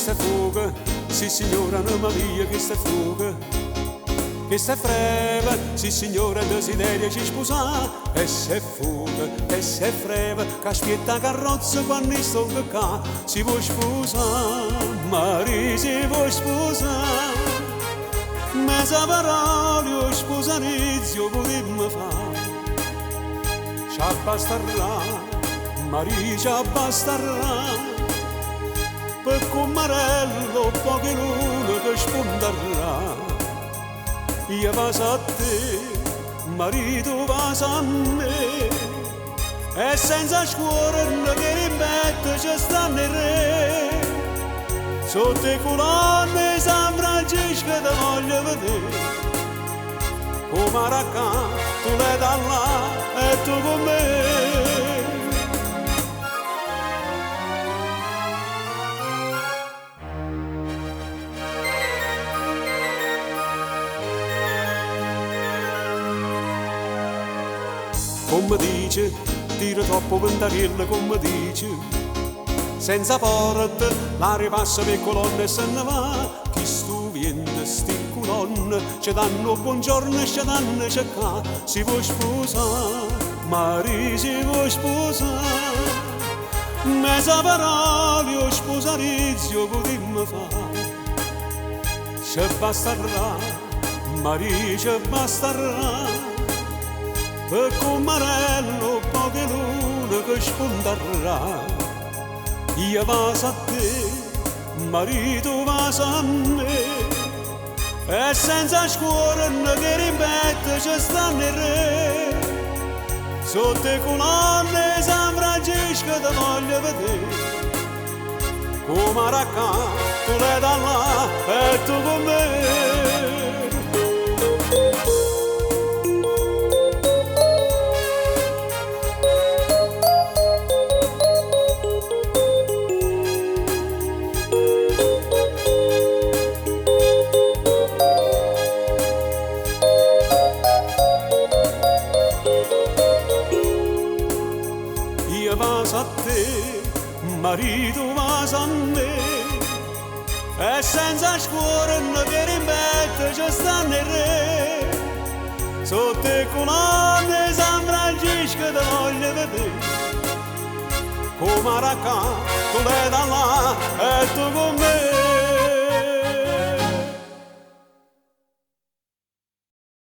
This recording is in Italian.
sta fuga, sì signora, mamma mia, che sta fuga. Che sta freva, sì signora, desideria ci sposa. E se fuga, e se freva, che aspetta carrozza quando sto qua. Si vuoi sposare, Maria, si vuoi sposare. Mezza parola, sposarizio, vorremmo fare. Ci abbasterà, Maria, ci abbasterà. Per commarello poche lune che sponderà. Io vaso a te, marito vaso a me, e senza scuola che rimbette ci stanno i re. Sotto i colonne San Francesco ti voglio vedere, come racca tu l'hai da là e tu con me. Come dice, tira troppo ventariello, come dice. Senza porta, l'aria passa per colonne e se ne va. Chi stu viene, sti colonne, ci danno buongiorno e ci danno c'è qua. Si vuoi sposare, Maria, si vuoi sposare. Mezza parola, sposarizio, potremmo fare. Ci basterà, Maria, ci basterà. Per commarello poche lune che sponderà. Io vaso a te, marito vaso a me, e senza scuola che rimbette ci stanno i re. Sotto i colonne San Francesco ti voglio vedere, come racca tu l'hai da là e tu con me. Io vaso a te, marito vaso a me, e senza scuola che rimbette ci stanno i re. Sotto i colonne San Francesco ti voglio vedere, come racca tu l'hai da là e tu con me.